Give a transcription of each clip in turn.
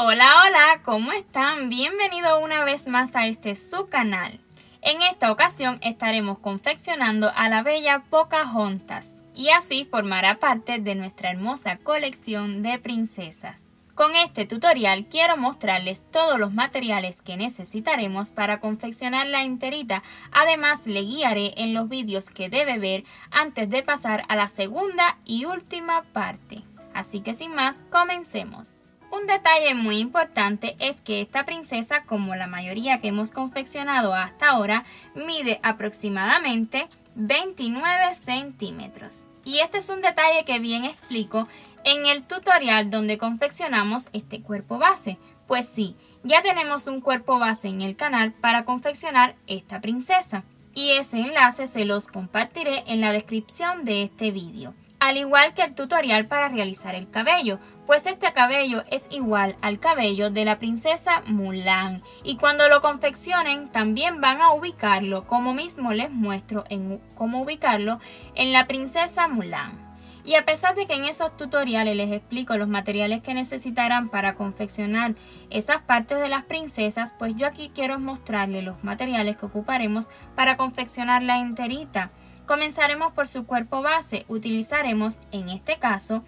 Hola, hola, ¿cómo están? Bienvenido una vez más a su canal. En esta ocasión estaremos confeccionando a la bella Pocahontas y así formará parte de nuestra hermosa colección de princesas. Con este tutorial quiero mostrarles todos los materiales que necesitaremos para confeccionar la enterita. Además le guiaré en los vídeos que debe ver antes de pasar a la segunda y última parte. Así que sin más, comencemos. Un detalle muy importante es que esta princesa, como la mayoría que hemos confeccionado hasta ahora, mide aproximadamente 29 centímetros. Y este es un detalle que bien explico en el tutorial donde confeccionamos este cuerpo base. Pues sí, ya tenemos un cuerpo base en el canal para confeccionar esta princesa. Y ese enlace se los compartiré en la descripción de este vídeo. Al igual que el tutorial para realizar el cabello, pues este cabello es igual al cabello de la princesa Mulan y cuando lo confeccionen también van a ubicarlo como mismo les muestro en cómo ubicarlo en la princesa Mulan. Y a pesar de que en esos tutoriales les explico los materiales que necesitarán para confeccionar esas partes de las princesas, pues yo aquí quiero mostrarles los materiales que ocuparemos para confeccionar la enterita. Comenzaremos por su cuerpo base. Utilizaremos en este caso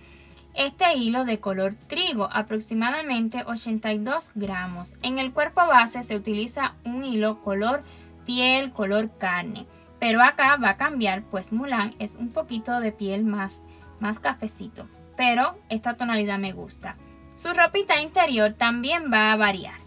este hilo de color trigo, aproximadamente 82 gramos. En el cuerpo base se utiliza un hilo color piel, color carne, pero acá va a cambiar, pues Mulan es un poquito de piel más cafecito, pero esta tonalidad me gusta. Su ropita interior también va a variar.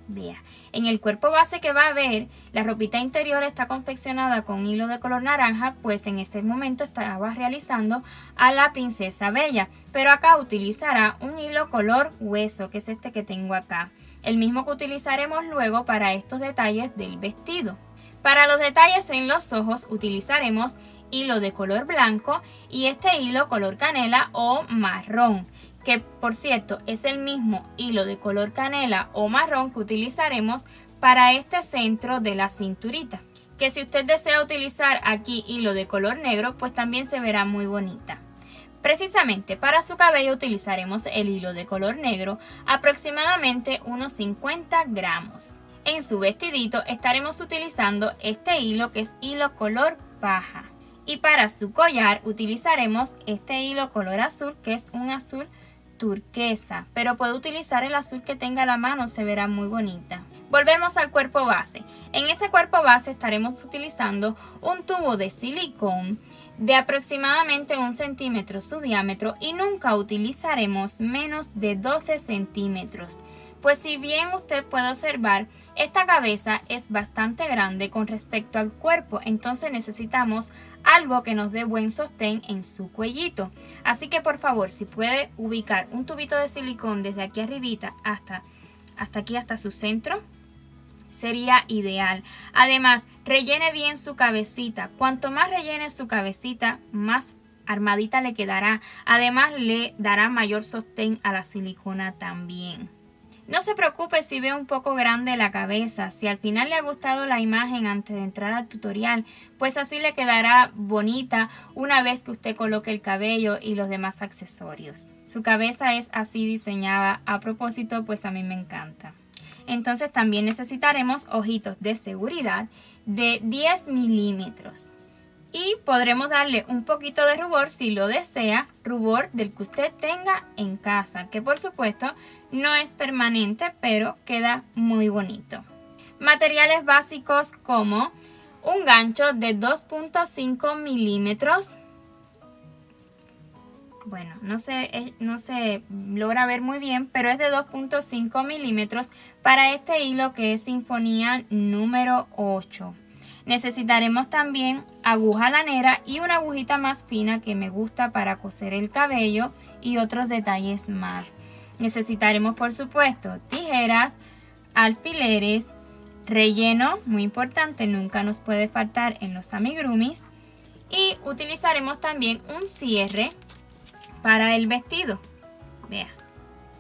Vea, en el cuerpo base que va a ver, la ropita interior está confeccionada con hilo de color naranja, pues en este momento estaba realizando a la princesa bella, pero acá utilizará un hilo color hueso, que es este que tengo acá, el mismo que utilizaremos luego para estos detalles del vestido. Para los detalles en los ojos utilizaremos hilo de color blanco y este hilo color canela o marrón, que por cierto es el mismo hilo de color canela o marrón que utilizaremos para este centro de la cinturita, que si usted desea utilizar aquí hilo de color negro pues también se verá muy bonita. Precisamente para su cabello utilizaremos el hilo de color negro, aproximadamente unos 50 gramos. En su vestidito estaremos utilizando este hilo que es hilo color paja. Y para su collar utilizaremos este hilo color azul que es un azul turquesa, pero puede utilizar el azul que tenga a la mano, se verá muy bonita. Volvemos al cuerpo base. En ese cuerpo base estaremos utilizando un tubo de silicón de aproximadamente 1 centímetro su diámetro y nunca utilizaremos menos de 12 centímetros. Pues si bien usted puede observar, esta cabeza es bastante grande con respecto al cuerpo, entonces necesitamos algo que nos dé buen sostén en su cuellito. Así que por favor, si puede ubicar un tubito de silicón desde aquí arribita hasta aquí, hasta su centro, sería ideal. Además, rellene bien su cabecita. Cuanto más rellene su cabecita, más armadita le quedará. Además, le dará mayor sostén a la silicona también. No se preocupe si ve un poco grande la cabeza, si al final le ha gustado la imagen antes de entrar al tutorial, pues así le quedará bonita una vez que usted coloque el cabello y los demás accesorios. Su cabeza es así diseñada a propósito, pues a mí me encanta. Entonces también necesitaremos ojitos de seguridad de 10 milímetros. Y podremos darle un poquito de rubor si lo desea, rubor del que usted tenga en casa, que por supuesto no es permanente, pero queda muy bonito. Materiales básicos como un gancho de 2.5 milímetros. Bueno, no se logra ver muy bien, pero es de 2.5 milímetros para este hilo que es Sinfonía número 8. Necesitaremos también aguja lanera y una agujita más fina que me gusta para coser el cabello y otros detalles más. Necesitaremos por supuesto tijeras, alfileres, relleno, muy importante, nunca nos puede faltar en los amigurumis. Y utilizaremos también un cierre para el vestido. Vea,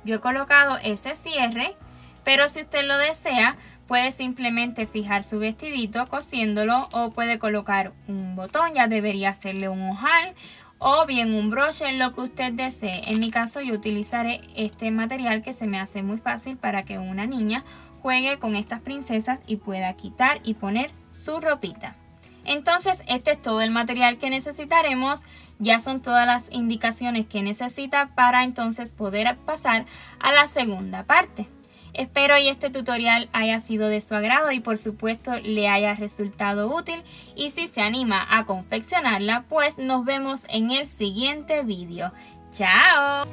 yo he colocado ese cierre, pero si usted lo desea, puede simplemente fijar su vestidito cosiéndolo o puede colocar un botón, ya debería hacerle un ojal o bien un broche, lo que usted desee. En mi caso yo utilizaré este material que se me hace muy fácil para que una niña juegue con estas princesas y pueda quitar y poner su ropita. Entonces este es todo el material que necesitaremos, ya son todas las indicaciones que necesita para entonces poder pasar a la segunda parte. Espero y este tutorial haya sido de su agrado y por supuesto le haya resultado útil, y si se anima a confeccionarla pues nos vemos en el siguiente vídeo. ¡Chao!